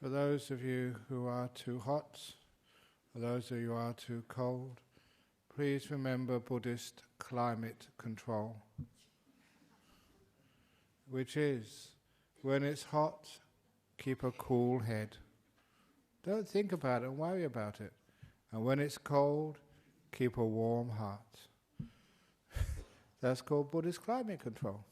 For those of you who are too hot, for those of you who are too cold, please remember Buddhist climate control, which is, when it's hot, keep a cool head. Don't think about it and worry about it. And when it's cold, keep a warm heart. That's called Buddhist climate control.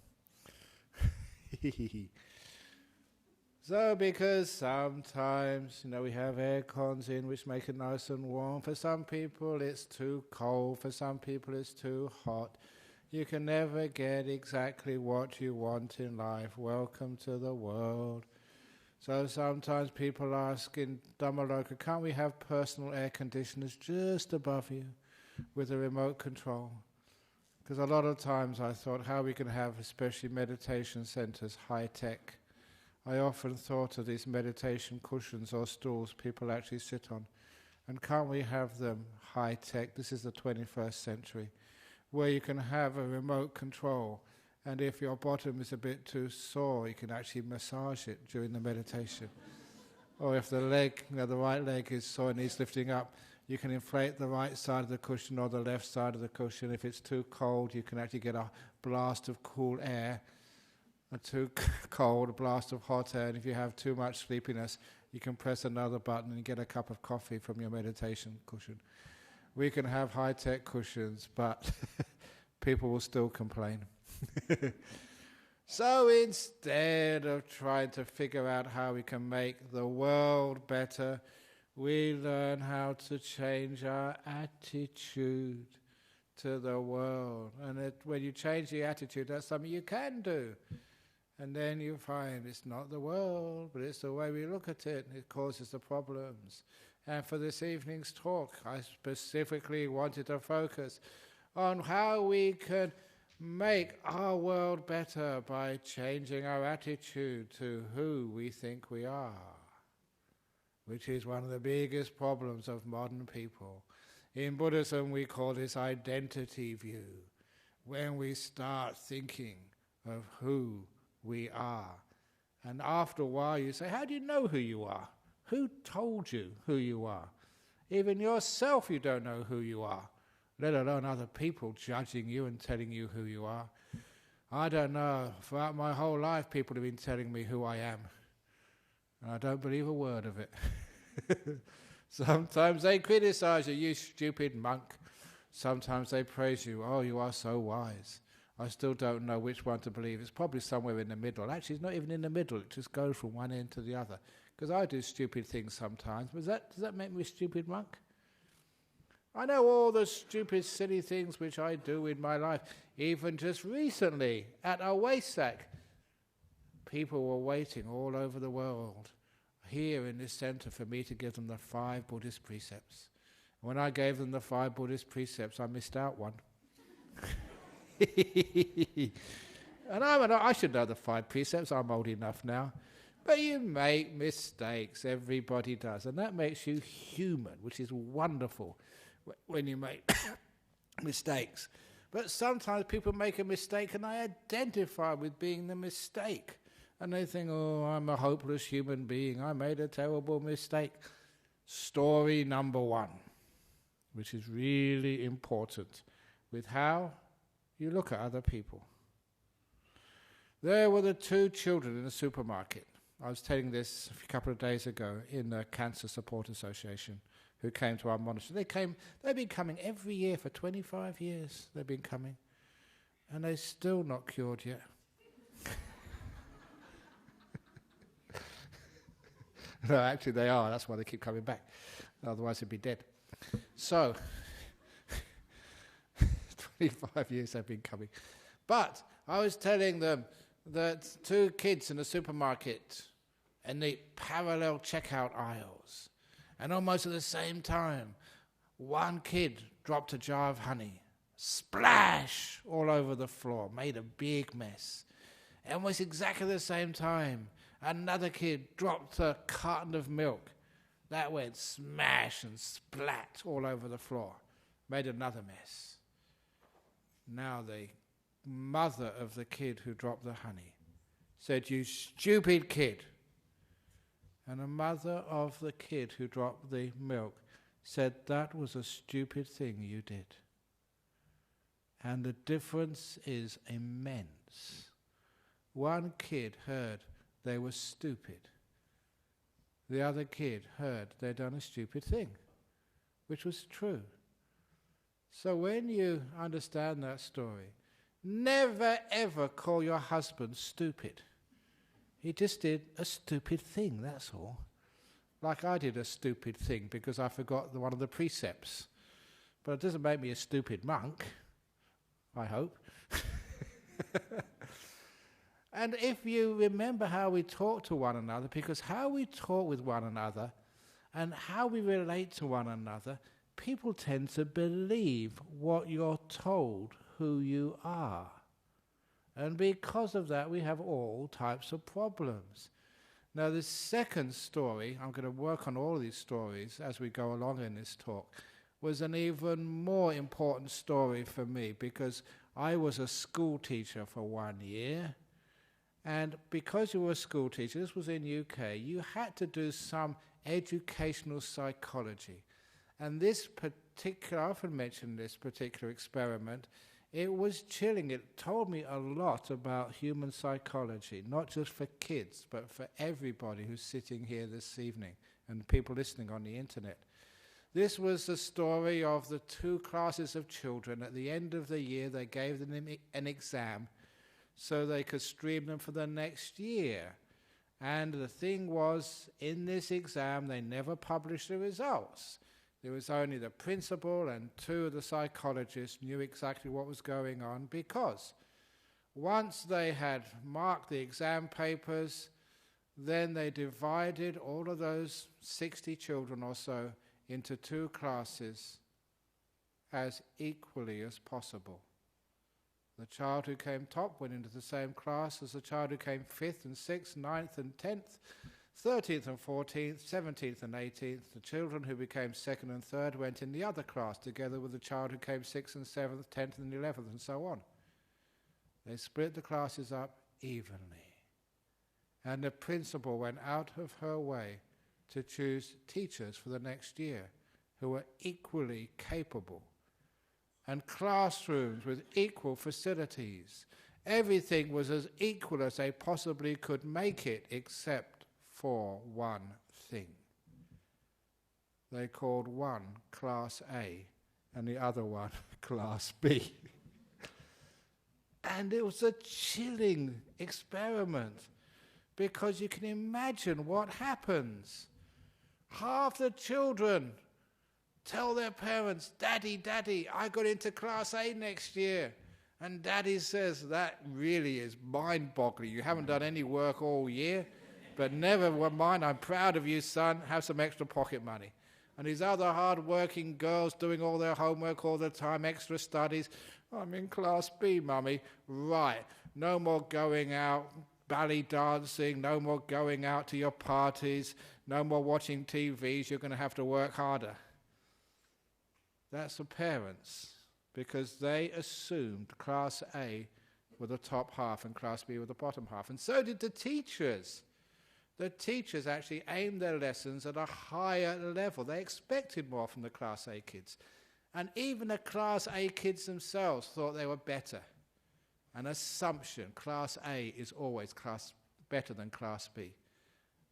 So, because sometimes, we have air cons in which make it nice and warm. For some people it's too cold, for some people it's too hot. You can never get exactly what you want in life. Welcome to the world. So sometimes people ask in Dhammaraso, can't we have personal air conditioners just above you with a remote control? Because a lot of times I thought how we can have, especially meditation centers, high-tech. I often thought of these meditation cushions or stools people actually sit on. And can't we have them high-tech? This is the 21st century, where you can have a remote control. And if your bottom is a bit too sore, you can actually massage it during the meditation. Or if the leg, the right leg is sore and needs lifting up, you can inflate the right side of the cushion or the left side of the cushion. If it's too cold, you can actually get a blast of cool air. Too cold, a blast of hot air. And if you have too much sleepiness, you can press another button and get a cup of coffee from your meditation cushion. We can have high-tech cushions, but people will still complain. So instead of trying to figure out how we can make the world better, we learn how to change our attitude to the world. And when you change the attitude, that's something you can do. And then you find it's not the world, but it's the way we look at it, and it causes the problems. And for this evening's talk, I specifically wanted to focus on how we can make our world better by changing our attitude to who we think we are, which is one of the biggest problems of modern people. In Buddhism, we call this identity view, when we start thinking of who we are. And after a while you say, how do you know who you are? Who told you who you are? Even yourself you don't know who you are, let alone other people judging you and telling you who you are. I don't know, throughout my whole life people have been telling me who I am, and I don't believe a word of it. Sometimes they criticize you, you stupid monk. Sometimes they praise you, oh, you are so wise. I still don't know which one to believe. It's probably somewhere in the middle. Actually, it's not even in the middle. It just goes from one end to the other. Because I do stupid things sometimes. But does that make me a stupid monk? I know all the stupid, silly things which I do in my life. Even just recently, at a waste sack, people were waiting all over the world here in this center for me to give them the 5 Buddhist precepts. When I gave them the 5 Buddhist precepts, I missed out one. And I should know the 5 precepts, I'm old enough now. But you make mistakes, everybody does. And that makes you human, which is wonderful when you make mistakes. But sometimes people make a mistake and I identify with being the mistake. And they think, oh, I'm a hopeless human being, I made a terrible mistake. Story number 1, which is really important, with how you look at other people. There were the 2 children in the supermarket. I was telling this a couple of days ago in the Cancer Support Association, who came to our monastery. They've been coming every year for 25 years. They've been coming, and they're still not cured yet. No, actually they are. That's why they keep coming back. Otherwise they'd be dead. So 25 years they've been coming. But I was telling them that 2 kids in the supermarket in the parallel checkout aisles, and almost at the same time, one kid dropped a jar of honey, splash, all over the floor, made a big mess. And almost exactly the same time, another kid dropped a carton of milk. That went smash and splat all over the floor, made another mess. Now the mother of the kid who dropped the honey said, "You stupid kid, And the mother of the kid who dropped the milk said, "That was a stupid thing you did." And the difference is immense. One kid heard they were stupid. The other kid heard they'd done a stupid thing, which was true. So when you understand that story, never ever call your husband stupid. He just did a stupid thing, that's all. Like I did a stupid thing because I forgot one of the precepts. But it doesn't make me a stupid monk, I hope. And if you remember how we talk to one another, because how we talk with one another and how we relate to one another, people tend to believe what you're told who you are. And because of that, we have all types of problems. Now, the second story, I'm going to work on all of these stories as we go along in this talk, was an even more important story for me because I was a school teacher for 1 year. And because you were a school teacher, this was in UK, you had to do some educational psychology. And this particular, I often mention this particular experiment, it was chilling. It told me a lot about human psychology, not just for kids, but for everybody who's sitting here this evening and people listening on the internet. This was the story of the two classes of children. At the end of the year, they gave them an exam so they could stream them for the next year. And the thing was, in this exam, they never published the results. There was only the principal and two of the psychologists knew exactly what was going on, because once they had marked the exam papers, then they divided all of those 60 children or so into two classes as equally as possible. The child who came top went into the same class as the child who came 5th and 6th, 9th and 10th, 13th and 14th, 17th and 18th. The children who became 2nd and 3rd went in the other class together with the child who came 6th and 7th, 10th and 11th and so on. They split the classes up evenly. And the principal went out of her way to choose teachers for the next year who were equally capable, and classrooms with equal facilities. Everything was as equal as they possibly could make it, except for one thing. They called one Class A and the other one Class B. And it was a chilling experiment, because you can imagine what happens. Half the children tell their parents, "Daddy, Daddy, I got into Class A next year." And Daddy says, "That really is mind-boggling. You haven't done any work all year, but never mind, I'm proud of you, son. Have some extra pocket money." And these other hard-working girls doing all their homework all the time, extra studies. "I'm in Class B, Mummy." "Right, no more going out, ballet dancing, no more going out to your parties, no more watching TVs, you're going to have to work harder." That's the parents, because they assumed Class A were the top half and Class B were the bottom half. And so did the teachers. The teachers actually aimed their lessons at a higher level. They expected more from the Class A kids. And even the Class A kids themselves thought they were better. An assumption, Class A is always better than Class B.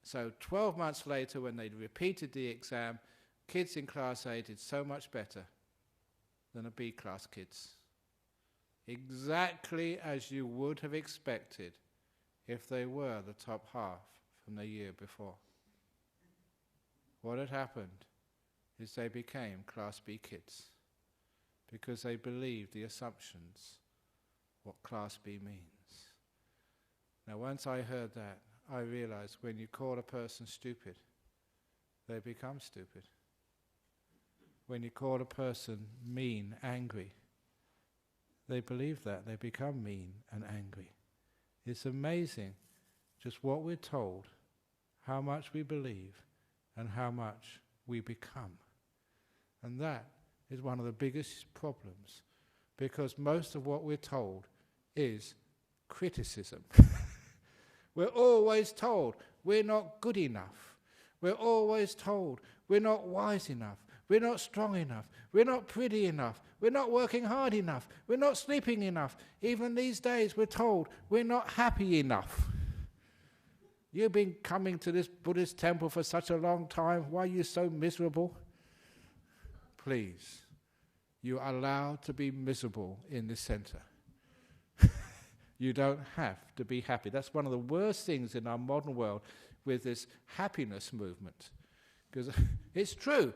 So 12 months later, when they repeated the exam, kids in Class A did so much better than the B class kids. Exactly as you would have expected if they were the top half from the year before. What had happened is they became Class B kids because they believed the assumptions, what Class B means. Now, once I heard that, I realized when you call a person stupid, they become stupid. When you call a person mean, angry, they believe that. They become mean and angry. It's amazing just what we're told, how much we believe, and how much we become. And that is one of the biggest problems, because most of what we're told is criticism. We're always told we're not good enough. We're always told we're not wise enough, we're not strong enough, we're not pretty enough, we're not working hard enough, we're not sleeping enough. Even these days we're told we're not happy enough. You've been coming to this Buddhist temple for such a long time, why are you so miserable? Please, you are allowed to be miserable in this center. You don't have to be happy. That's one of the worst things in our modern world with this happiness movement. Because it's true.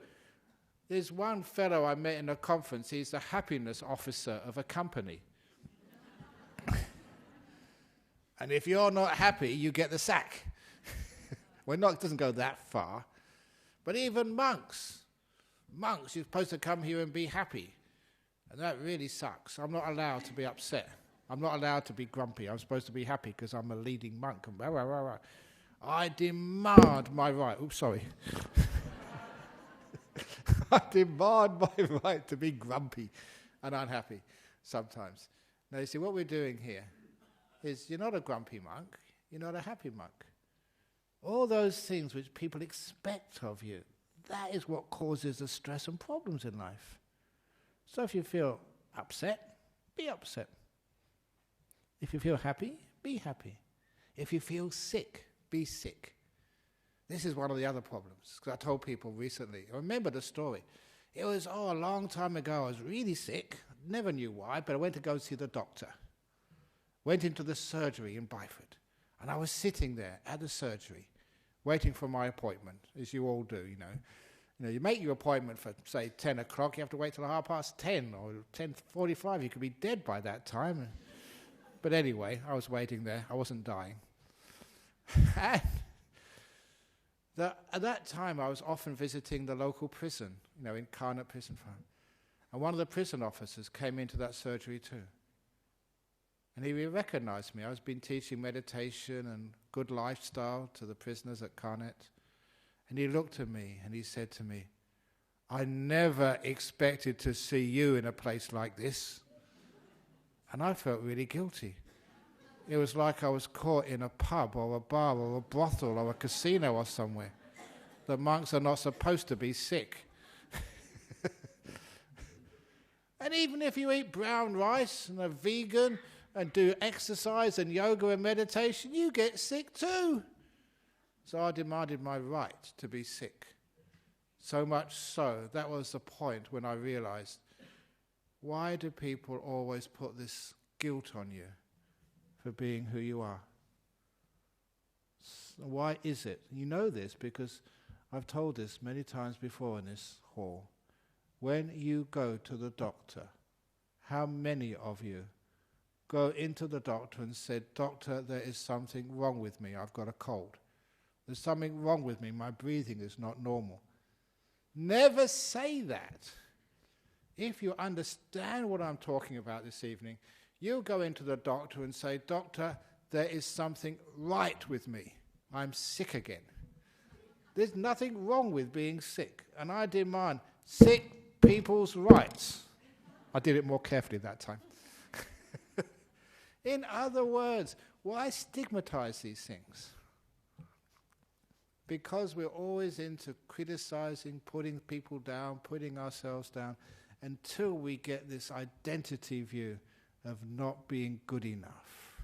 There's one fellow I met in a conference, he's the happiness officer of a company. And if you're not happy, you get the sack. Well, it doesn't go that far. But even monks, you're supposed to come here and be happy. And that really sucks. I'm not allowed to be upset. I'm not allowed to be grumpy. I'm supposed to be happy because I'm a leading monk. And blah, blah, blah, blah. I demand my right. Oops, sorry. I demand my right to be grumpy and unhappy sometimes. Now, you see, what we're doing here is you're not a grumpy monk. You're not a happy monk. All those things which people expect of you, that is what causes the stress and problems in life. So if you feel upset, be upset. If you feel happy, be happy. If you feel sick, be sick. This is one of the other problems. Because I told people recently, I remember the story. It was, a long time ago, I was really sick. Never knew why, but I went to go see the doctor. Went into the surgery in Byford. And I was sitting there at the surgery, waiting for my appointment, as you all do, you know. You make your appointment for, say, 10 o'clock, you have to wait till 10:30 or 10:45. You could be dead by that time. But anyway, I was waiting there. I wasn't dying. And at that time, I was often visiting the local prison, Incarnate Prison Farm. And one of the prison officers came into that surgery too. And he recognized me. I was been teaching meditation and good lifestyle to the prisoners at Carnet. And he looked at me and he said to me, I never expected to see you in a place like this. And I felt really guilty. It was like I was caught in a pub or a bar or a brothel or a casino or somewhere. The monks are not supposed to be sick. And even if you eat brown rice and are vegan and do exercise and yoga and meditation, you get sick too. So I demanded my right to be sick. So much so, that was the point when I realized, why do people always put this guilt on you for being who you are? So why is it? You know this because I've told this many times before in this hall. When you go to the doctor, how many of you go into the doctor and said, Doctor, there is something wrong with me. I've got a cold. There's something wrong with me. My breathing is not normal. Never say that. If you understand what I'm talking about this evening, you'll go into the doctor and say, Doctor, there is something right with me. I'm sick again. There's nothing wrong with being sick. And I demand sick people's rights. I did it more carefully that time. In other words, why stigmatize these things? Because we're always into criticizing, putting people down, putting ourselves down, until we get this identity view of not being good enough.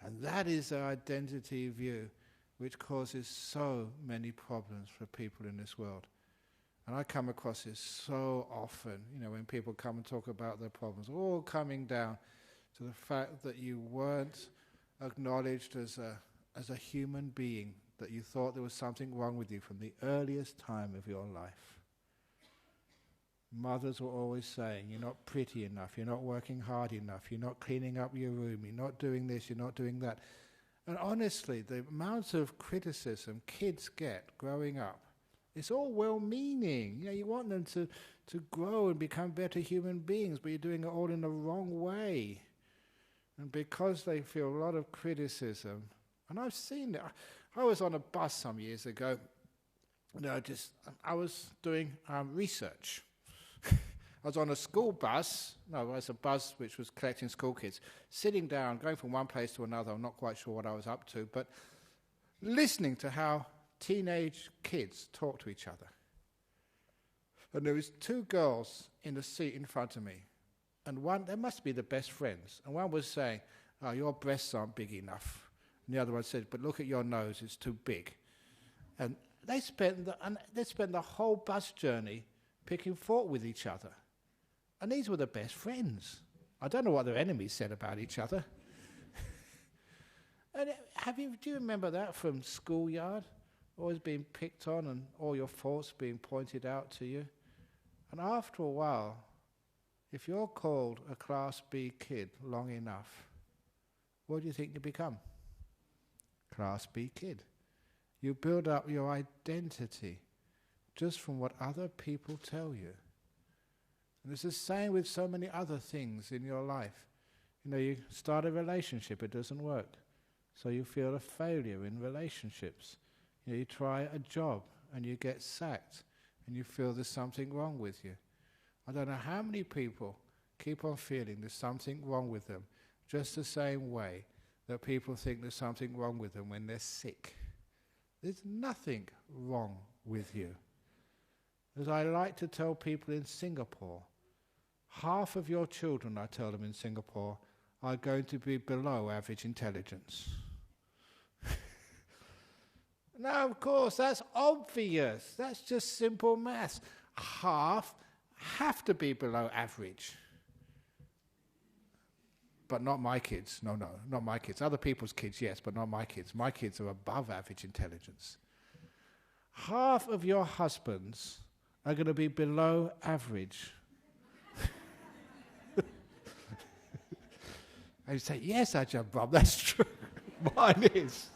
And that is our identity view which causes so many problems for people in this world. And I come across this so often, when people come and talk about their problems, all coming down to the fact that you weren't acknowledged as a human being, that you thought there was something wrong with you from the earliest time of your life. Mothers were always saying, you're not pretty enough, you're not working hard enough, you're not cleaning up your room, you're not doing this, you're not doing that. And honestly, the amount of criticism kids get growing up, it's all well-meaning. You want them to grow and become better human beings, but you're doing it all in the wrong way. And because they feel a lot of criticism, and I've seen it. I was on a bus some years ago. I was doing research. I was on a school bus. No, it was a bus which was collecting school kids, sitting down, going from one place to another. I'm not quite sure what I was up to, but listening to how teenage kids talk to each other. And there was 2 girls in the seat in front of me. And one, they must be the best friends. And one was saying, "Oh, your breasts aren't big enough." And the other one said, "But look at your nose, it's too big." And they spent the whole bus journey picking fault with each other. And these were the best friends. I don't know what their enemies said about each other. And do you remember that from schoolyard? Always being picked on and all your faults being pointed out to you. And after a while, if you're called a Class B kid long enough, what do you think you become? Class B kid. You build up your identity just from what other people tell you. And it's the same with so many other things in your life. You start a relationship, it doesn't work. So you feel a failure in relationships. You try a job and you get sacked and you feel there's something wrong with you. I don't know how many people keep on feeling there's something wrong with them, just the same way that people think there's something wrong with them when they're sick. There's nothing wrong with you. As I like to tell people in Singapore, half of your children, I tell them in Singapore, are going to be below average intelligence. No, of course, that's obvious. That's just simple maths. Half have to be below average. But not my kids. No, not my kids. Other people's kids, yes, but not my kids. My kids are above average intelligence. Half of your husbands are going to be below average. And you say, "Yes, Ajahn Brahm, that's true." Mine is.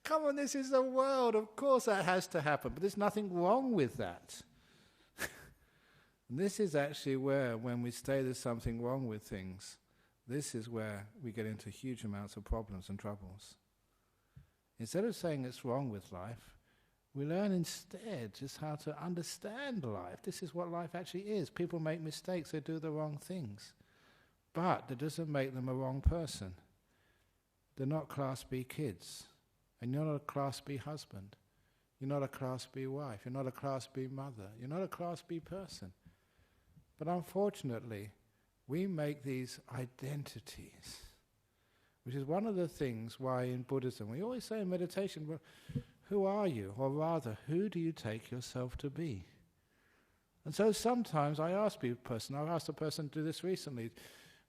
Come on, this is the world. Of course that has to happen. But there's nothing wrong with that. And this is actually where, when we say there's something wrong with things, this is where we get into huge amounts of problems and troubles. Instead of saying it's wrong with life, we learn instead just how to understand life. This is what life actually is. People make mistakes, they do the wrong things. But that doesn't make them a wrong person. They're not Class B kids. And you're not a Class B husband. You're not a Class B wife. You're not a Class B mother. You're not a Class B person. But unfortunately, we make these identities, which is one of the things why in Buddhism, we always say in meditation, well, who are you? Or rather, who do you take yourself to be? And so sometimes I ask I've asked a person to do this recently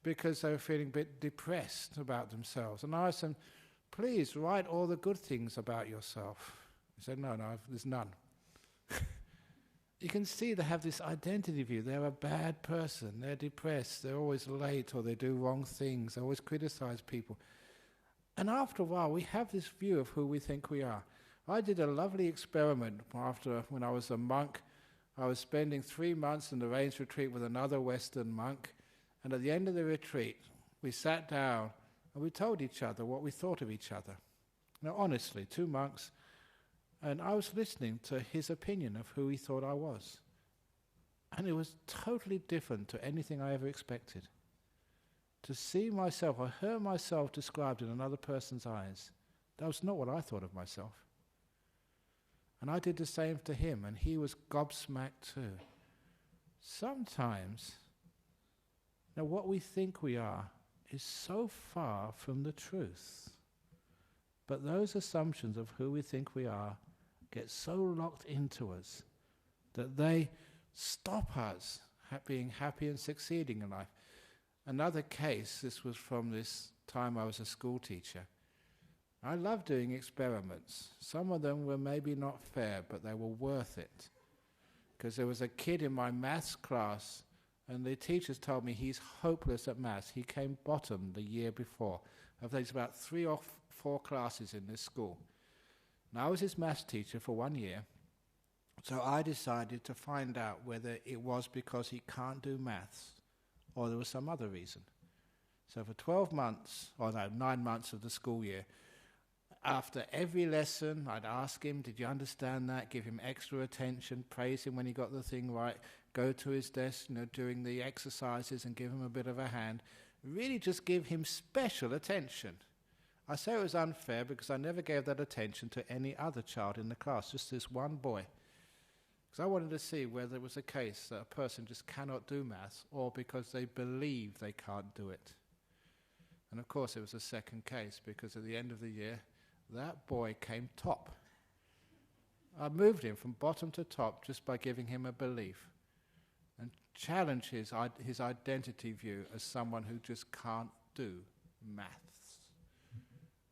because they were feeling a bit depressed about themselves. And I asked them, "Please write all the good things about yourself." He said, no, there's none. You can see they have this identity view. They're a bad person. They're depressed. They're always late or they do wrong things. They always criticize people. And after a while, we have this view of who we think we are. I did a lovely experiment when I was a monk. I was spending 3 months in the rains retreat with another Western monk. And at the end of the retreat, we sat down and we told each other what we thought of each other. Now, honestly, 2 monks. And I was listening to his opinion of who he thought I was. And it was totally different to anything I ever expected. To see myself, I heard myself described in another person's eyes. That was not what I thought of myself. And I did the same to him, and he was gobsmacked too. Sometimes, what we think we are is so far from the truth. But those assumptions of who we think we are get so locked into us that they stop us being happy and succeeding in life. Another case, this was from this time I was a school teacher. I love doing experiments. Some of them were maybe not fair, but they were worth it. Because there was a kid in my maths class, and the teachers told me he's hopeless at maths. He came bottom the year before. I've taken about 3 or 4 classes in this school. And I was his maths teacher for 1 year, so I decided to find out whether it was because he can't do maths or there was some other reason. So for 9 months of the school year, after every lesson, I'd ask him, "Did you understand that?" Give him extra attention, praise him when he got the thing right, go to his desk, during the exercises and give him a bit of a hand. Really just give him special attention. I say it was unfair because I never gave that attention to any other child in the class, just this one boy. Because I wanted to see whether it was a case that a person just cannot do maths, or because they believe they can't do it. And of course it was a second case, because at the end of the year, that boy came top. I moved him from bottom to top just by giving him a belief and challenged his identity view as someone who just can't do maths.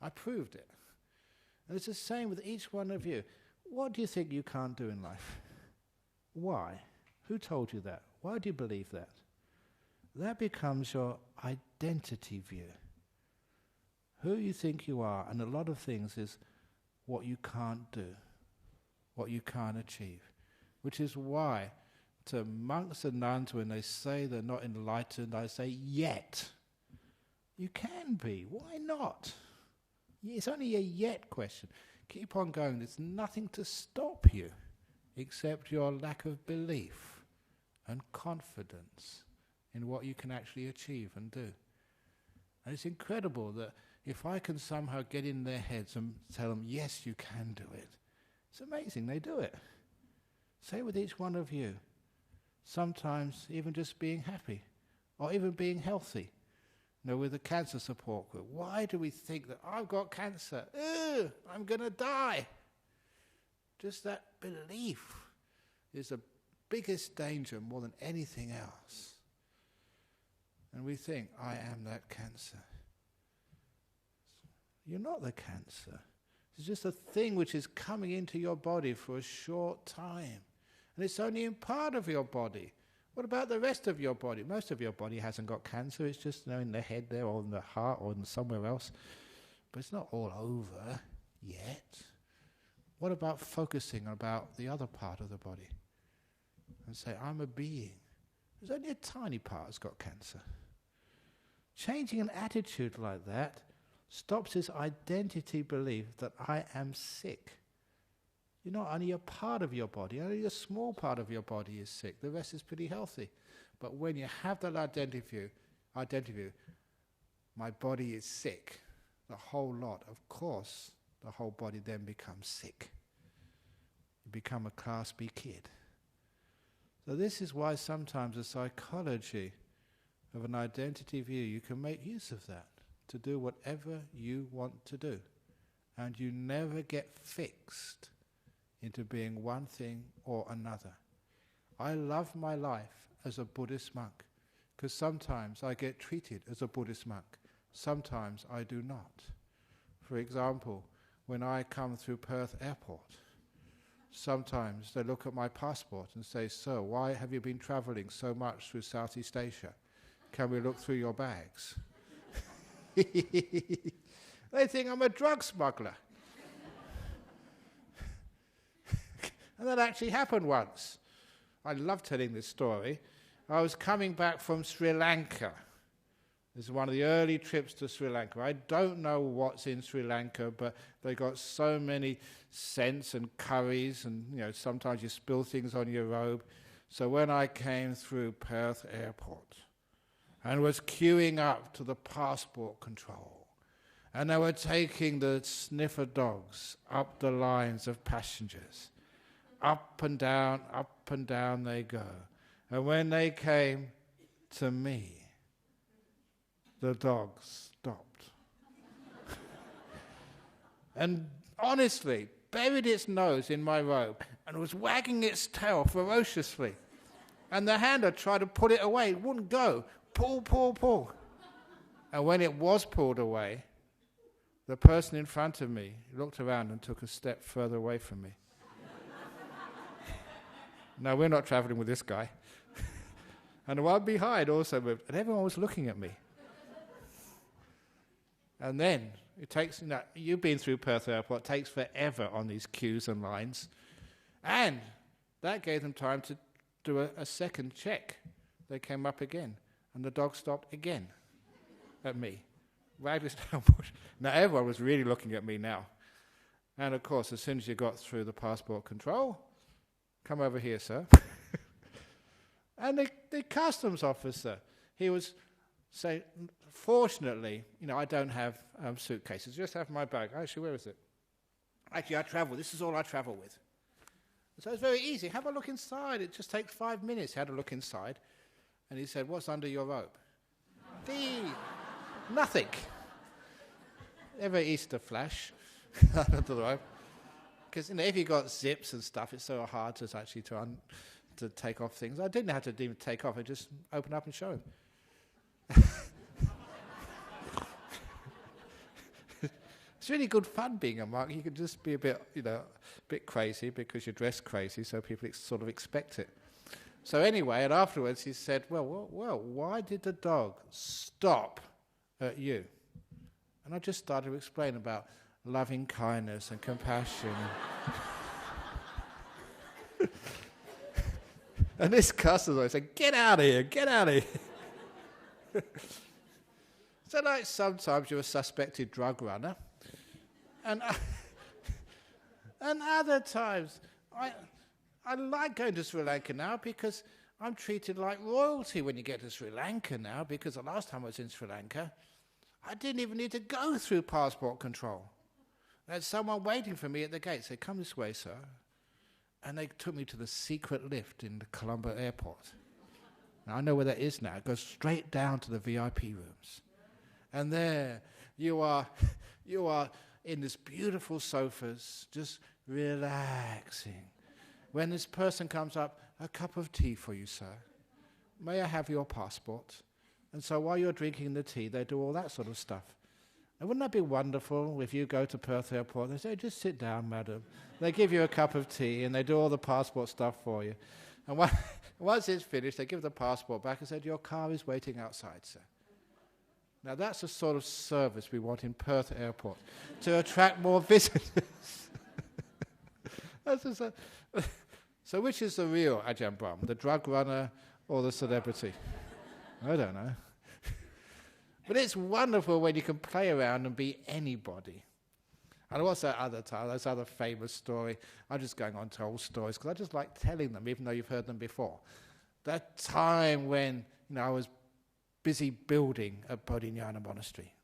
I proved it. And it's the same with each one of you. What do you think you can't do in life? Why? Who told you that? Why do you believe that? That becomes your identity view. Who you think you are, and a lot of things is what you can't do, what you can't achieve. Which is why to monks and nuns, when they say they're not enlightened, I say, yet. You can be. Why not? It's only a yet question. Keep on going. There's nothing to stop you except your lack of belief and confidence in what you can actually achieve and do. And it's incredible that if I can somehow get in their heads and tell them, yes, you can do it, it's amazing, they do it. Say with each one of you, sometimes even just being happy, or even being healthy. You know, with the cancer support group, why do we think that I've got cancer? Ugh, I'm going to die. Just that belief is the biggest danger more than anything else. And we think, I am that cancer. You're not the cancer. It's just a thing which is coming into your body for a short time. And it's only in part of your body. What about the rest of your body? Most of your body hasn't got cancer. It's just, you know, in the head there, or in the heart, or in somewhere else. But it's not all over yet. What about focusing about the other part of the body? And say, I'm a being. There's only a tiny part that's got cancer. Changing an attitude like that stops this identity belief that I am sick. You're not only a part of your body, only a small part of your body is sick. The rest is pretty healthy. But when you have that identity view, my body is sick, the whole lot, of course, the whole body then becomes sick. You become a Class B kid. So this is why sometimes the psychology of an identity view, you can make use of that to do whatever you want to do. And you never get fixed into being one thing or another. I love my life as a Buddhist monk because sometimes I get treated as a Buddhist monk. Sometimes I do not. For example, when I come through Perth Airport, sometimes they look at my passport and say, "Sir, why have you been travelling so much through Southeast Asia? Can we look through your bags?" They think I'm a drug smuggler. And that actually happened once. I love telling this story. I was coming back from Sri Lanka. This is one of the early trips to Sri Lanka. I don't know what's in Sri Lanka, but they got so many scents and curries, and sometimes you spill things on your robe. So when I came through Perth Airport and was queuing up to the passport control, and they were taking the sniffer dogs up the lines of passengers, up and down they go. And when they came to me, the dog stopped. And honestly, buried its nose in my robe and was wagging its tail ferociously. And the handler tried to pull it away. It wouldn't go. Pull, pull, pull. And when it was pulled away, the person in front of me looked around and took a step further away from me. No, we're not traveling with this guy. And the one behind also moved, and everyone was looking at me. And then it takes, you've been through Perth Airport, it takes forever on these queues and lines. And that gave them time to do a second check. They came up again, and the dog stopped again at me. Wagged his tail. Now everyone was really looking at me now. And of course, as soon as you got through the passport control, come over here, sir. And the customs officer, he was So, fortunately, I don't have suitcases. I just have my bag. Actually, where is it? Actually, I travel. This is all I travel with. So it's very easy. Have a look inside. It just takes 5 minutes. He had a look inside. And he said, what's under your robe? Nothing. Ever Easter flash under the robe? Because if you got zips and stuff, it's so hard to actually to take off things. I didn't have to even take off. I just open up and show him. It's really good fun being a monk. You can just be a bit crazy because you're dressed crazy, so people sort of expect it. So anyway, and afterwards he said, well, why did the dog stop at you? And I just started to explain about loving kindness and compassion. And this customer said, get out of here, get out of here. So like sometimes you're a suspected drug runner, and other times I like going to Sri Lanka now because I'm treated like royalty when you get to Sri Lanka now, because the last time I was in Sri Lanka, I didn't even need to go through passport control. There's someone waiting for me at the gate. Said, come this way, sir. And they took me to the secret lift in the Colombo airport. Now, I know where that is now. It goes straight down to the VIP rooms. And there you are in this beautiful sofas, just relaxing. When this person comes up, a cup of tea for you, sir. May I have your passport? And so while you're drinking the tea, they do all that sort of stuff. And wouldn't that be wonderful if you go to Perth Airport, they say, just sit down, madam. They give you a cup of tea and they do all the passport stuff for you. And once it's finished, they give the passport back and said, your car is waiting outside, sir. Now that's the sort of service we want in Perth Airport to attract more visitors. So which is the real Ajahn Brahm, the drug runner or the celebrity? I don't know. But it's wonderful when you can play around and be anybody. And what's that other time, this other famous story? I'm just going on to old stories because I just like telling them, even though you've heard them before. That time when I was busy building a Bodhinyana monastery.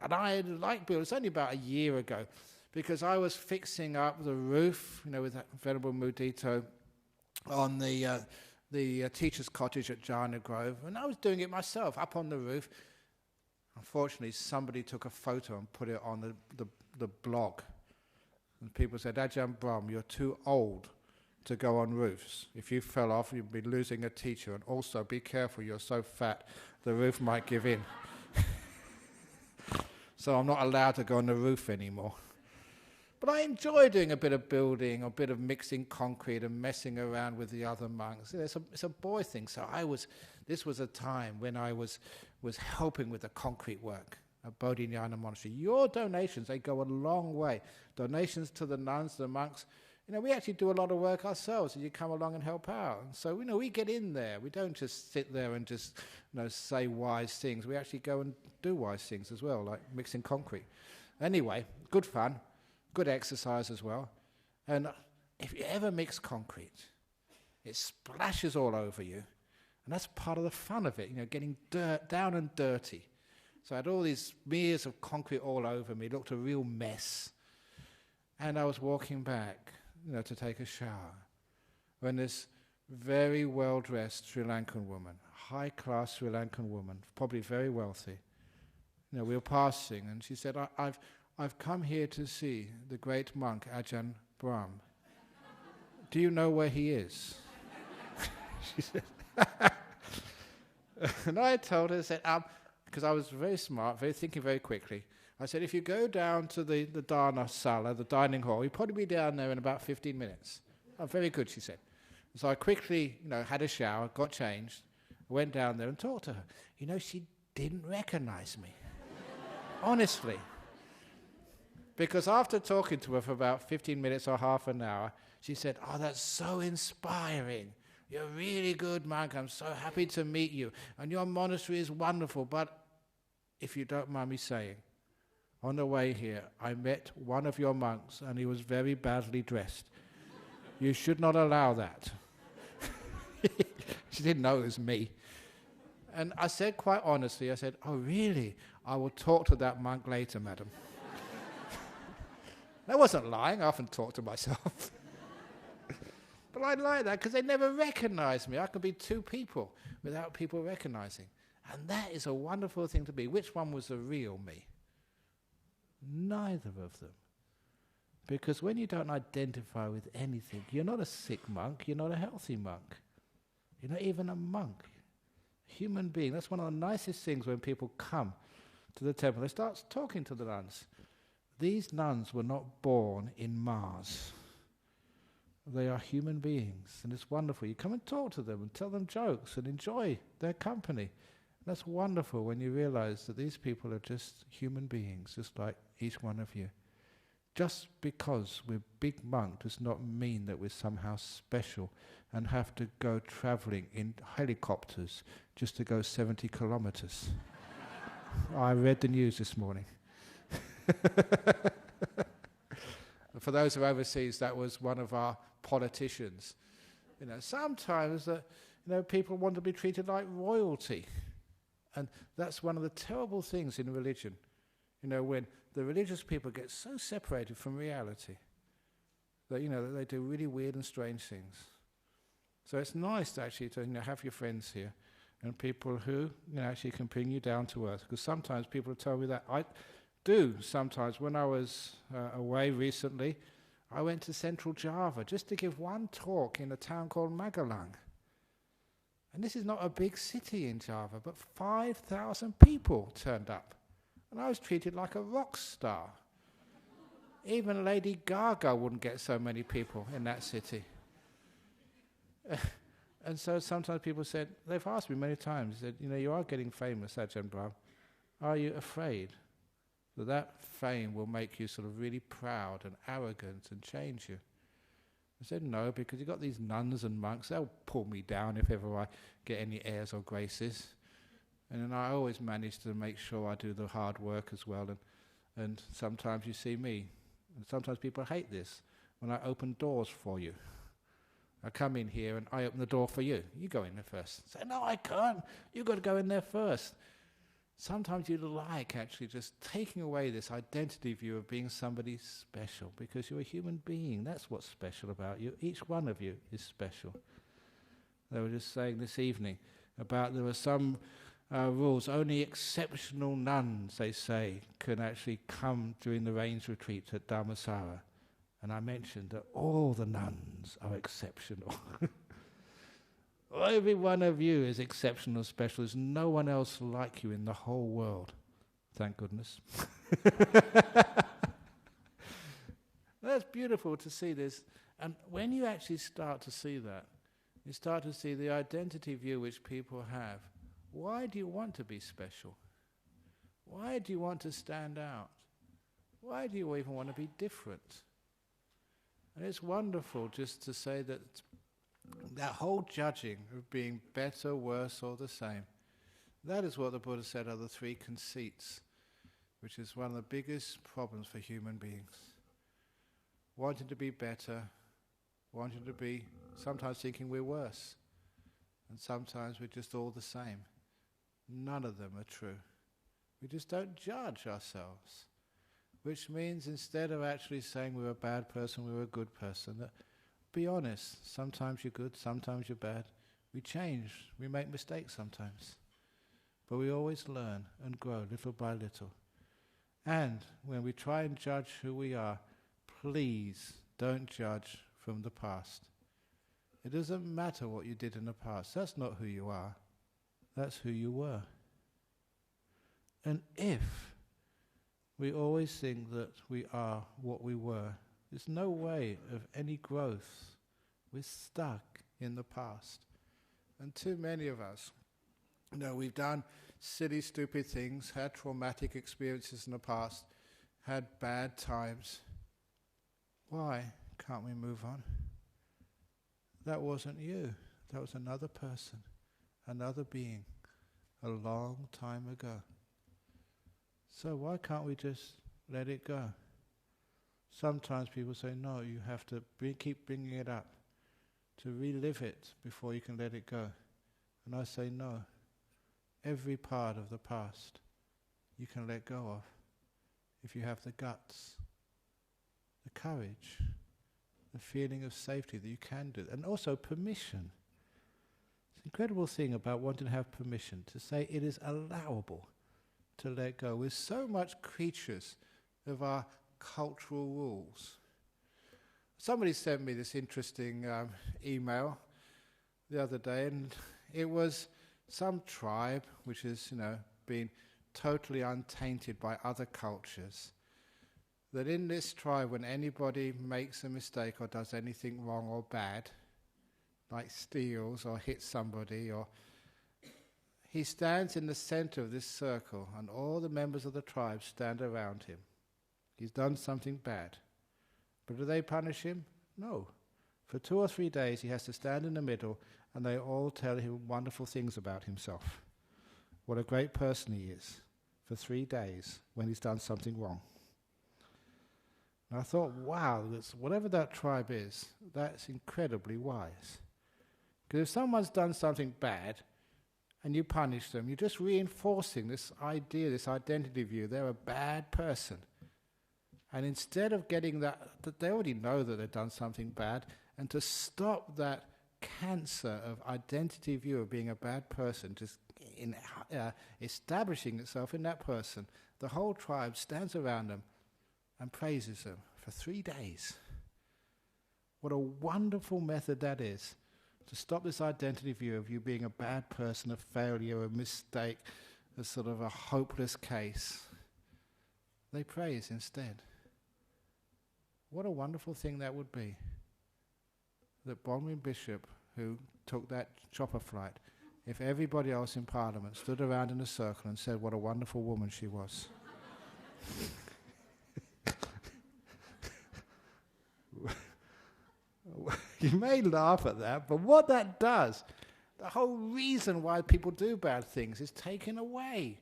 And I liked building, it's only about a year ago, because I was fixing up the roof, with that Venerable Mudito on the teacher's cottage at Jhana Grove, and I was doing it myself, up on the roof. Unfortunately, somebody took a photo and put it on the blog. And people said, Ajahn Brahm, you're too old to go on roofs. If you fell off, you'd be losing a teacher, and also be careful, you're so fat, the roof might give in. So I'm not allowed to go on the roof anymore. But I enjoy doing a bit of building, a bit of mixing concrete and messing around with the other monks. It's a boy thing. So this was a time when I was helping with the concrete work at Bodhinyana Monastery. Your donations, they go a long way. Donations to the nuns, the monks. We actually do a lot of work ourselves, and you come along and help out. And so, we get in there. We don't just sit there and just, say wise things. We actually go and do wise things as well, like mixing concrete. Anyway, good fun. Good exercise as well. And if you ever mix concrete, it splashes all over you. And that's part of the fun of it, getting down and dirty. So I had all these smears of concrete all over me. It looked a real mess. And I was walking back, to take a shower, when this very well-dressed Sri Lankan woman, high-class Sri Lankan woman, probably very wealthy, we were passing, and she said, I've come here to see the great monk Ajahn Brahm. Do you know where he is? She said, and I told her, I said, because I was very smart, thinking very quickly. I said, if you go down to the dana sala, the dining hall, you'll probably be down there in about 15 minutes. Oh, very good, she said. So I quickly, had a shower, got changed, went down there and talked to her. She didn't recognize me. Honestly. Because after talking to her for about 15 minutes or half an hour, she said, oh, that's so inspiring. You're a really good monk. I'm so happy to meet you. And your monastery is wonderful. But if you don't mind me saying, on the way here, I met one of your monks, and he was very badly dressed. You should not allow that. She didn't know it was me. And I said quite honestly, I said, "Oh really? I will talk to that monk later, madam." I wasn't lying, I often talk to myself. But I like that because they never recognize me. I could be two people without people recognizing. And that is a wonderful thing to be. Which one was the real me? Neither of them. Because when you don't identify with anything, you're not a sick monk, you're not a healthy monk. You're not even a monk. Human being, that's one of the nicest things when people come to the temple. They start talking to the nuns. These nuns were not born in Mars. They are human beings, and it's wonderful. You come and talk to them and tell them jokes and enjoy their company. That's wonderful when you realize that these people are just human beings, just like each one of you. Just because we're big monk does not mean that we're somehow special and have to go traveling in helicopters just to go 70 kilometers. I read the news this morning. For those who are overseas, that was one of our politicians. Sometimes people want to be treated like royalty. And that's one of the terrible things in religion. When the religious people get so separated from reality that, that they do really weird and strange things. So it's nice actually to have your friends here and people who actually can bring you down to earth. Because sometimes people tell me that. I do sometimes. When I was away recently, I went to Central Java just to give one talk in a town called Magelang. And this is not a big city in Java, but 5,000 people turned up. And I was treated like a rock star. Even Lady Gaga wouldn't get so many people in that city. And so sometimes people said, they've asked me many times, said, you are getting famous, Ajahn Brahm. Are you afraid that fame will make you sort of really proud and arrogant and change you? I said, no, because you've got these nuns and monks, they'll pull me down if ever I get any airs or graces. And then I always manage to make sure I do the hard work as well. And sometimes you see me. And sometimes people hate this, when I open doors for you. I come in here and I open the door for you. You go in there first. Say, no, I can't. You've got to go in there first. Sometimes you like actually just taking away this identity view of being somebody special, because you're a human being. That's what's special about you. Each one of you is special. They were just saying this evening about there were some rules. Only exceptional nuns, they say, can actually come during the rains retreats at Dhammarasa. And I mentioned that all the nuns are exceptional. Every one of you is exceptional, special. There's no one else like you in the whole world. Thank goodness. That's beautiful to see this. And when you actually start to see that, you start to see the identity view which people have. Why do you want to be special? Why do you want to stand out? Why do you even want to be different? And it's wonderful just to say that whole judging of being better, worse, or the same, that is what the Buddha said are the three conceits, which is one of the biggest problems for human beings. Wanting to be better, wanting to be, sometimes thinking we're worse, and sometimes we're just all the same. None of them are true. We just don't judge ourselves. Which means instead of actually saying we're a bad person, we're a good person, that be honest, sometimes you're good, sometimes you're bad. We change, we make mistakes sometimes. But we always learn and grow little by little. And when we try and judge who we are, please don't judge from the past. It doesn't matter what you did in the past. That's not who you are. That's who you were. And if we always think that we are what we were, there's no way of any growth. We're stuck in the past. And too many of us, we've done silly, stupid things, had traumatic experiences in the past, had bad times. Why can't we move on? That wasn't you. That was another person, another being, a long time ago. So why can't we just let it go? Sometimes people say, no, you have to keep bringing it up, to relive it before you can let it go. And I say, no, every part of the past you can let go of if you have the guts, the courage, the feeling of safety that you can do, and also permission. It's an incredible thing about wanting to have permission, to say it is allowable to let go. We're so much creatures of our cultural rules. Somebody sent me this interesting email the other day, and it was some tribe which has, been totally untainted by other cultures. That in this tribe, when anybody makes a mistake or does anything wrong or bad, like steals or hits somebody, or he stands in the center of this circle, and all the members of the tribe stand around him. He's done something bad. But do they punish him? No. For 2 or 3 days he has to stand in the middle, and they all tell him wonderful things about himself. What a great person he is, for 3 days when he's done something wrong. And I thought, wow, whatever that tribe is, that's incredibly wise. Because if someone's done something bad and you punish them, you're just reinforcing this idea, this identity view, they're a bad person. And instead of getting that they already know that they've done something bad, and to stop that cancer of identity view of being a bad person, just establishing itself in that person, the whole tribe stands around them and praises them for 3 days. What a wonderful method that is, to stop this identity view of you being a bad person, a failure, a mistake, a sort of a hopeless case. They praise instead. What a wonderful thing that would be. That Bronwyn Bishop, who took that chopper flight, if everybody else in Parliament stood around in a circle and said what a wonderful woman she was. You may laugh at that, but what that does, the whole reason why people do bad things is taken away.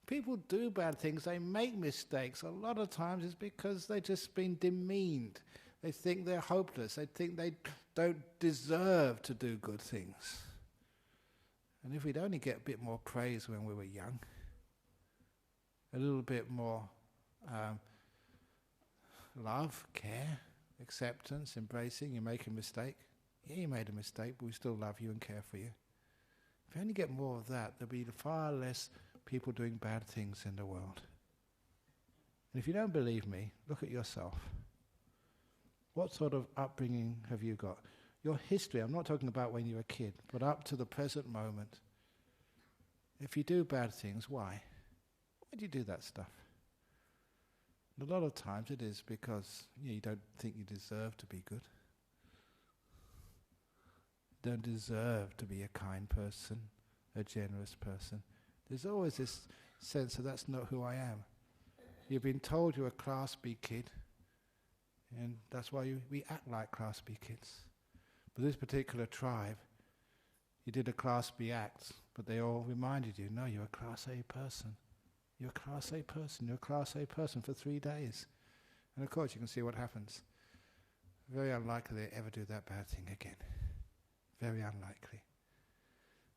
People do bad things, they make mistakes. A lot of times it's because they've just been demeaned. They think they're hopeless. They think they don't deserve to do good things. And if we'd only get a bit more praise when we were young, a little bit more love, care, acceptance, embracing, you make a mistake. Yeah, you made a mistake, but we still love you and care for you. If you only get more of that, there'll be far less people doing bad things in the world. And if you don't believe me, look at yourself. What sort of upbringing have you got? Your history, I'm not talking about when you were a kid, but up to the present moment. If you do bad things, why? Why do you do that stuff? And a lot of times it is because you don't think you deserve to be good. You don't deserve to be a kind person, a generous person. There's always this sense that that's not who I am. You've been told you're a Class B kid, and that's why we act like Class B kids. But this particular tribe, you did a Class B act, but they all reminded you, no, you're a Class A person. You're a Class A person. You're a Class A person for 3 days. And of course you can see what happens. Very unlikely they ever do that bad thing again. Very unlikely.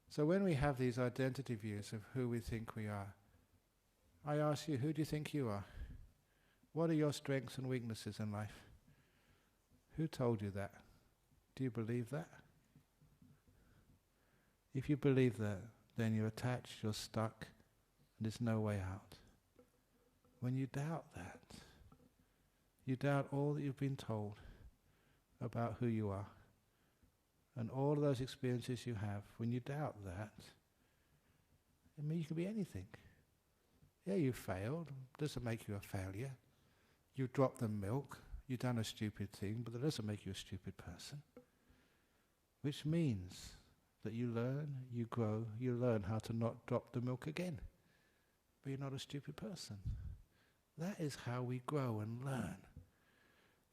So when we have these identity views of who we think we are, I ask you, who do you think you are? What are your strengths and weaknesses in life? Who told you that? Do you believe that? If you believe that, then you're attached, you're stuck, and there's no way out. When you doubt that, you doubt all that you've been told about who you are. And all of those experiences you have, when you doubt that, I mean, you can be anything. Yeah, you failed. Doesn't make you a failure. You dropped the milk. You've done a stupid thing, but that doesn't make you a stupid person. Which means that you learn, you grow, you learn how to not drop the milk again. But you're not a stupid person. That is how we grow and learn.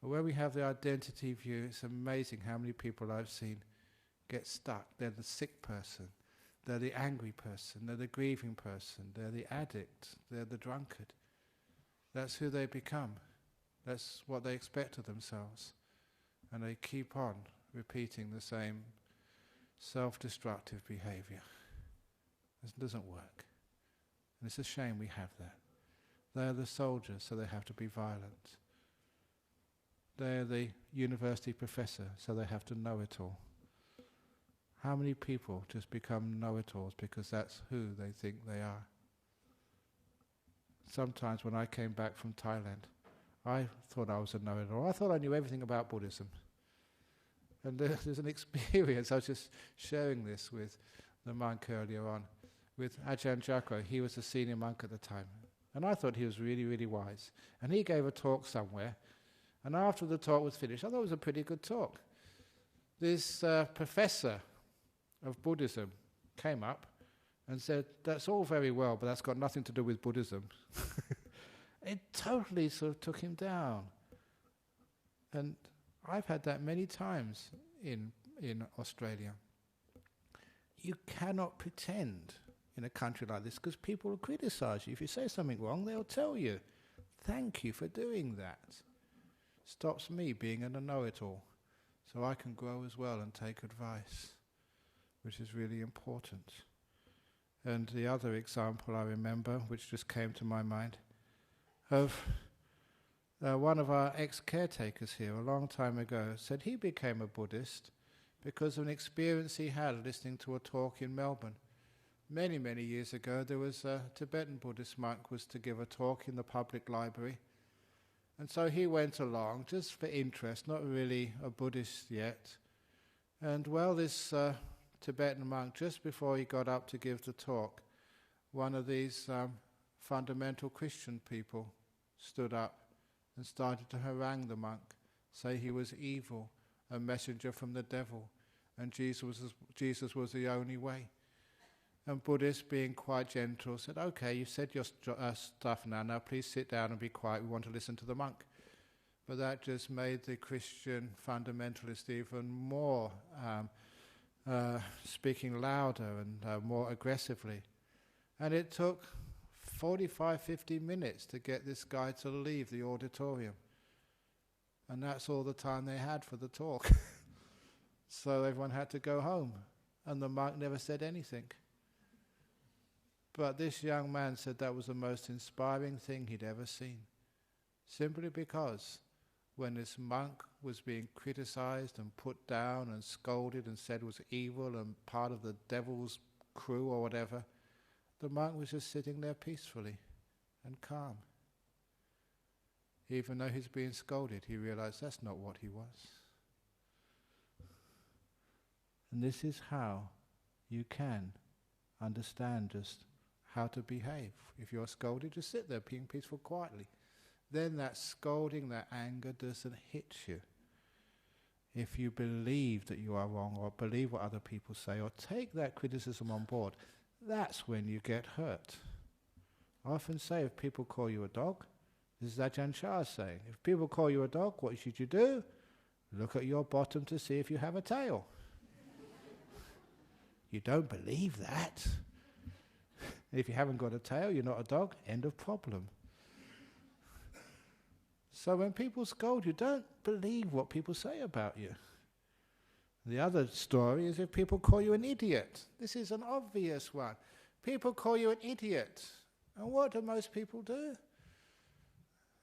But when we have the identity view, it's amazing how many people I've seen get stuck. They're the sick person. They're the angry person. They're the grieving person. They're the addict. They're the drunkard. That's who they become. That's what they expect of themselves. And they keep on repeating the same self-destructive behavior. It doesn't work. And it's a shame we have that. They're the soldiers, so they have to be violent. They're the university professor, so they have to know it all. How many people just become know-it-alls because that's who they think they are? Sometimes when I came back from Thailand, I thought I was a know-it-all. I thought I knew everything about Buddhism. And there's an experience, I was just sharing this with the monk earlier on, with Ajahn Brahm. He was a senior monk at the time. And I thought he was really, really wise. And he gave a talk somewhere. And after the talk was finished, I thought it was a pretty good talk. This professor of Buddhism came up and said, that's all very well, but that's got nothing to do with Buddhism. It totally sort of took him down. And I've had that many times in Australia. You cannot pretend in a country like this because people will criticize you. If you say something wrong, they'll tell you. Thank you for doing that. Stops me being a know-it-all, so I can grow as well and take advice, which is really important. And the other example I remember, which just came to my mind, of one of our ex-caretakers here a long time ago said he became a Buddhist because of an experience he had listening to a talk in Melbourne. Many, many years ago, there was a Tibetan Buddhist monk was to give a talk in the public library. And so he went along just for interest, not really a Buddhist yet. And this Tibetan monk, just before he got up to give the talk, one of these fundamental Christian people stood up and started to harangue the monk, say he was evil, a messenger from the devil, and Jesus was the only way. And Buddhists, being quite gentle, said, okay, you've said your stuff now please sit down and be quiet, we want to listen to the monk. But that just made the Christian fundamentalist even more speaking louder and more aggressively. And it took 45, 50 minutes to get this guy to leave the auditorium. And that's all the time they had for the talk. So everyone had to go home. And the monk never said anything. But this young man said that was the most inspiring thing he'd ever seen. Simply because when this monk was being criticized and put down and scolded and said was evil and part of the devil's crew or whatever, the monk was just sitting there peacefully and calm. Even though he's being scolded, he realized that's not what he was. And this is how you can understand just how to behave. If you're scolded, just sit there being peaceful quietly. Then that scolding, that anger doesn't hit you. If you believe that you are wrong or believe what other people say or take that criticism on board, that's when you get hurt. I often say if people call you a dog, this is Ajahn Chah's saying, if people call you a dog, what should you do? Look at your bottom to see if you have a tail. You don't believe that. If you haven't got a tail, you're not a dog, end of problem. So when people scold you, don't believe what people say about you. The other story is if people call you an idiot. This is an obvious one. People call you an idiot. And what do most people do?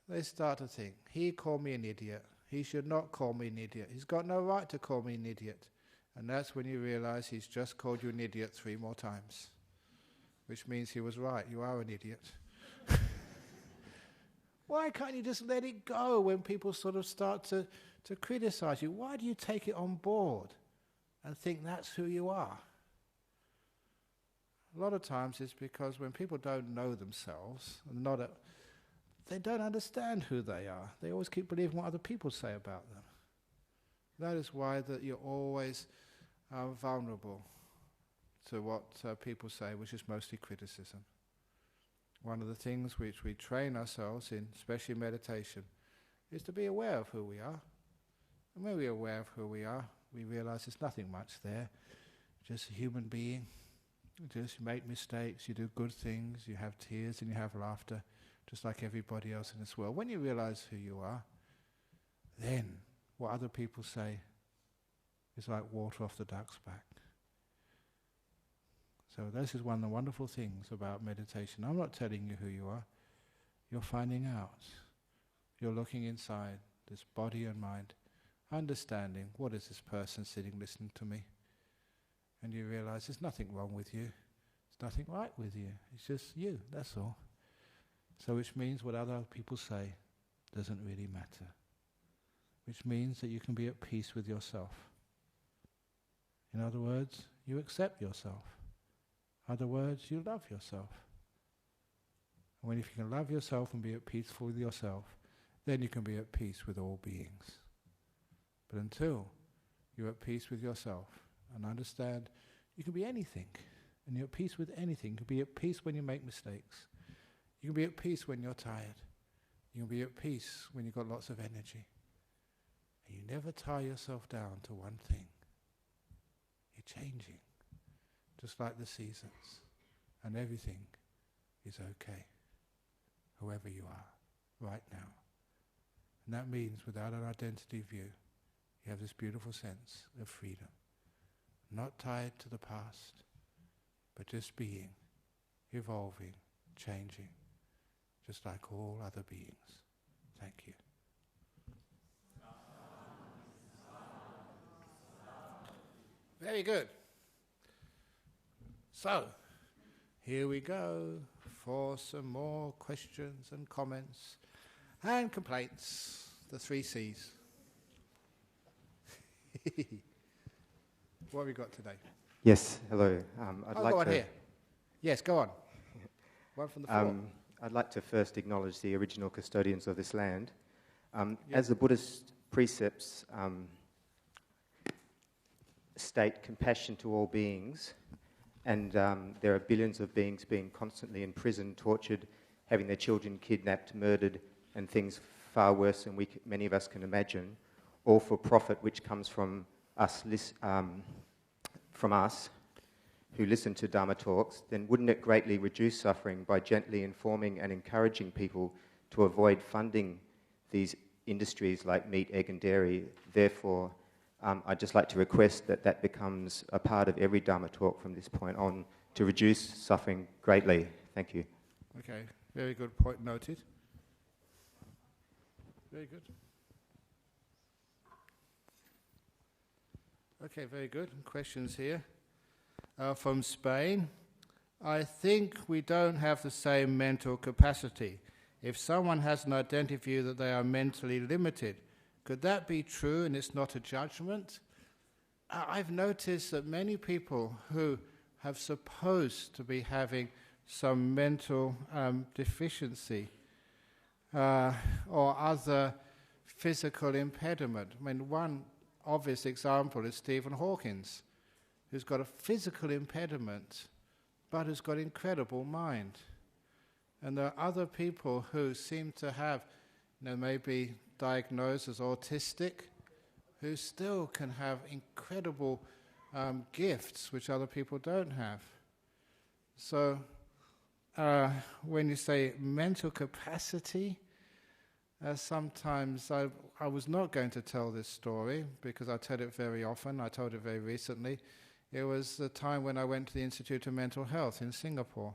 They start to think, he called me an idiot. He should not call me an idiot. He's got no right to call me an idiot. And that's when you realize he's just called you an idiot 3 more times. Which means he was right, you are an idiot. Why can't you just let it go when people sort of start to criticize you? Why do you take it on board and think that's who you are? A lot of times it's because when people don't know themselves, they don't understand who they are. They always keep believing what other people say about them. That is why that you're always vulnerable to what people say, which is mostly criticism. One of the things which we train ourselves in, especially meditation, is to be aware of who we are. And when we're aware of who we are, we realize there's nothing much there. Just a human being. Just make mistakes, you do good things, you have tears and you have laughter, just like everybody else in this world. When you realize who you are, then what other people say is like water off the duck's back. So this is one of the wonderful things about meditation. I'm not telling you who you are. You're finding out. You're looking inside this body and mind, understanding what is this person sitting listening to me. And you realize there's nothing wrong with you. There's nothing right with you. It's just you, that's all. So which means what other people say doesn't really matter. Which means that you can be at peace with yourself. In other words, you accept yourself. In other words, you love yourself. And if you can love yourself and be at peace with yourself, then you can be at peace with all beings. But until you're at peace with yourself and understand you can be anything, and you're at peace with anything. You can be at peace when you make mistakes. You can be at peace when you're tired. You can be at peace when you've got lots of energy. And you never tie yourself down to one thing. You're changing, just like the seasons. And everything is okay, whoever you are, right now. And that means without an identity view, you have this beautiful sense of freedom. Not tied to the past, but just being, evolving, changing, just like all other beings. Thank you. Very good. So, here we go for some more questions and comments and complaints. The 3 C's. What have we got today? Yes, hello. Go on here. Yes, go on. One from the floor. I'd like to first acknowledge the original custodians of this land. As the Buddhist precepts state compassion to all beings, and there are billions of beings being constantly imprisoned, tortured, having their children kidnapped, murdered, and things far worse than many of us can imagine, all for profit which comes from us who listen to Dhamma talks, then wouldn't it greatly reduce suffering by gently informing and encouraging people to avoid funding these industries like meat, egg and dairy? Therefore, I'd just like to request that that becomes a part of every Dhamma talk from this point on to reduce suffering greatly. Thank you. Okay, very good point noted. Very good. Okay, very good. Questions here. From Spain. I think we don't have the same mental capacity. If someone has an identity view that they are mentally limited, could that be true and it's not a judgment? I've noticed that many people who have supposed to be having some mental deficiency or other physical impediment. I mean, one obvious example is Stephen Hawking, who's got a physical impediment, but has got incredible mind. And there are other people who seem to have, maybe diagnosed as autistic, who still can have incredible gifts which other people don't have. So when you say mental capacity, sometimes I was not going to tell this story because I tell it very often. I told it very recently. It was the time when I went to the Institute of Mental Health in Singapore.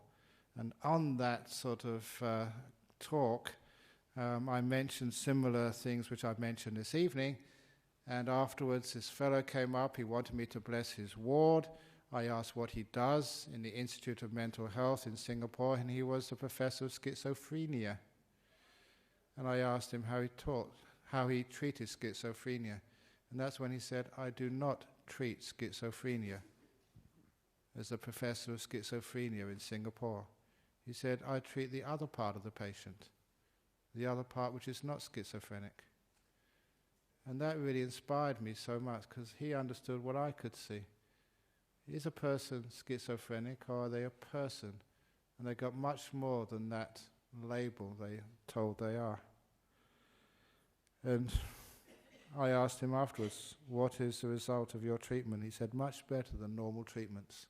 And on that sort of talk, I mentioned similar things which I've mentioned this evening. And afterwards, this fellow came up. He wanted me to bless his ward. I asked what he does in the Institute of Mental Health in Singapore, and he was the professor of schizophrenia. And I asked him how he treated schizophrenia. And that's when he said, I do not treat schizophrenia as a professor of schizophrenia in Singapore. He said, I treat the other part of the patient, the other part which is not schizophrenic. And that really inspired me so much because he understood what I could see. Is a person schizophrenic or are they a person? And they got much more than that label they told they are. And I asked him afterwards, what is the result of your treatment? He said, much better than normal treatments.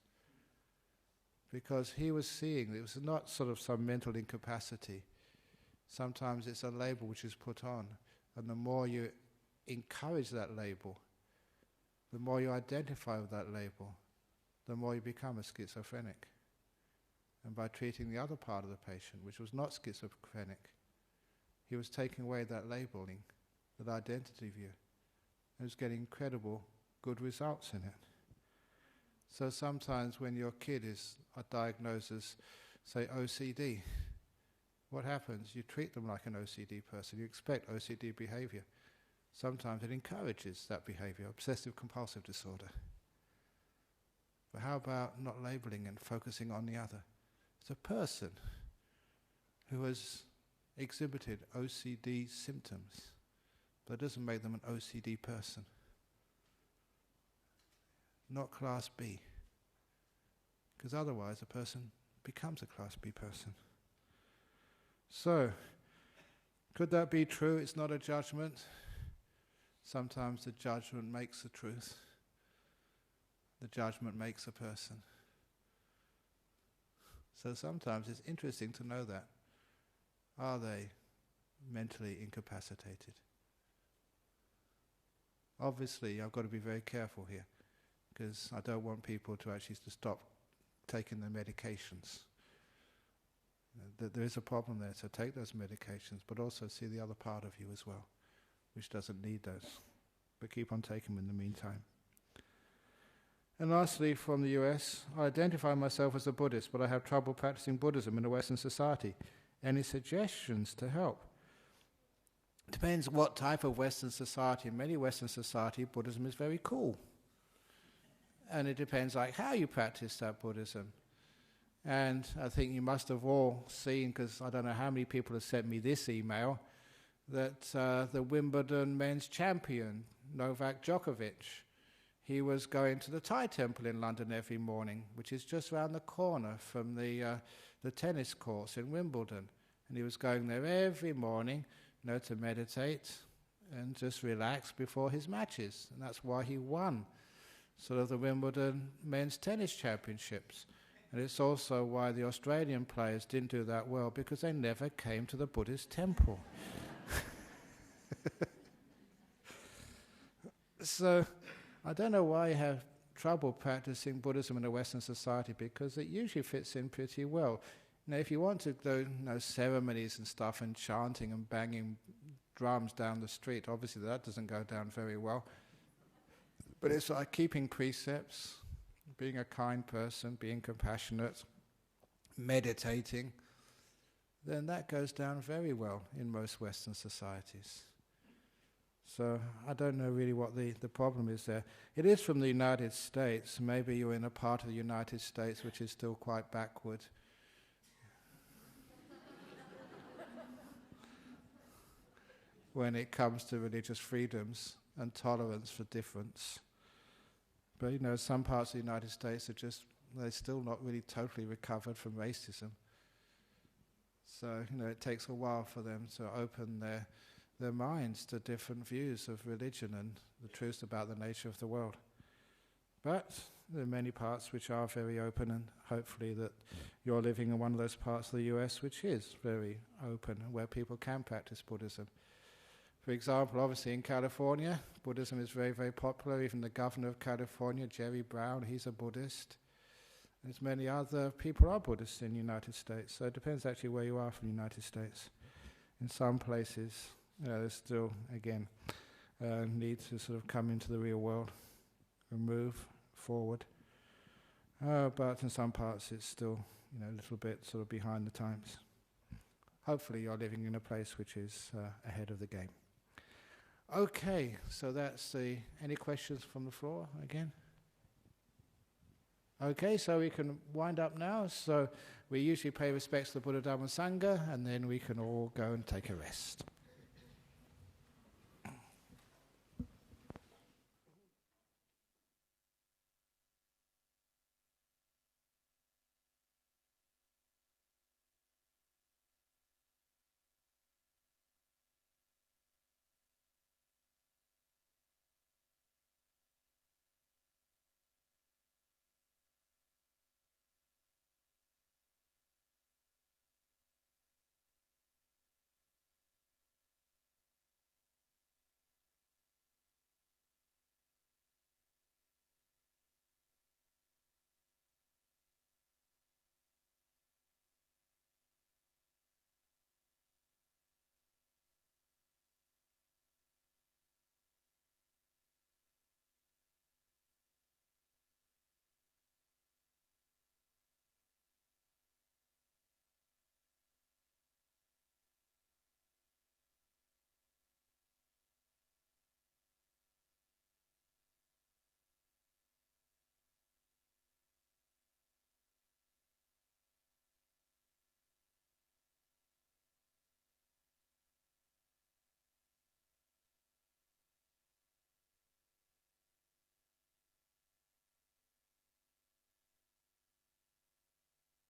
Because he was seeing it was not sort of some mental incapacity. Sometimes it's a label which is put on. And the more you encourage that label, the more you identify with that label, the more you become a schizophrenic. And by treating the other part of the patient, which was not schizophrenic, he was taking away that labeling, that identity view. He was getting incredible good results in it. So sometimes when your kid is diagnosed as, say, OCD, what happens? You treat them like an OCD person. You expect OCD behavior. Sometimes it encourages that behavior, obsessive compulsive disorder. But how about not labeling and focusing on the other? It's a person who has exhibited OCD symptoms, but it doesn't make them an OCD person. Not class B. Because otherwise a person becomes a class B person. So, could that be true? It's not a judgment. Sometimes the judgment makes the truth. The judgment makes a person. So sometimes it's interesting to know that. Are they mentally incapacitated? Obviously, I've got to be very careful here, because I don't want people to actually to stop taking their medications. There is a problem there, so take those medications, but also see the other part of you as well, which doesn't need those. But keep on taking them in the meantime. And lastly, from the US, I identify myself as a Buddhist, but I have trouble practicing Buddhism in a Western society. Any suggestions to help? Depends what type of Western society. In many Western society, Buddhism is very cool. And it depends like how you practice that Buddhism. And I think you must have all seen, because I don't know how many people have sent me this email, that the Wimbledon men's champion, Novak Djokovic, he was going to the Thai temple in London every morning, which is just around the corner from the tennis courts in Wimbledon. And he was going there every morning, to meditate and just relax before his matches. And that's why he won sort of the Wimbledon men's tennis championships. And it's also why the Australian players didn't do that well, because they never came to the Buddhist temple. So I don't know why you have trouble practicing Buddhism in a Western society, because it usually fits in pretty well. Now, if you want to do ceremonies and stuff and chanting and banging drums down the street, obviously that doesn't go down very well. But it's like keeping precepts, being a kind person, being compassionate, meditating, then that goes down very well in most Western societies. So I don't know really what the problem is there. It is from the United States. Maybe you're in a part of the United States which is still quite backward. When it comes to religious freedoms and tolerance for difference. But some parts of the United States they're still not really totally recovered from racism. So, it takes a while for them to open their minds to different views of religion and the truth about the nature of the world. But there are many parts which are very open, and hopefully that you're living in one of those parts of the US which is very open, where people can practice Buddhism. For example, obviously in California, Buddhism is very, very popular. Even the governor of California, Ajahn Brahm, he's a Buddhist. There's many other people are Buddhists in the United States. So it depends actually where you are from the United States. In some places, there's still, again, need to sort of come into the real world and move forward. But in some parts, it's still, a little bit sort of behind the times. Hopefully you're living in a place which is ahead of the game. Okay, so that's any questions from the floor again? Okay, so we can wind up now. So we usually pay respects to the Buddha, Dhamma, Sangha, and then we can all go and take a rest.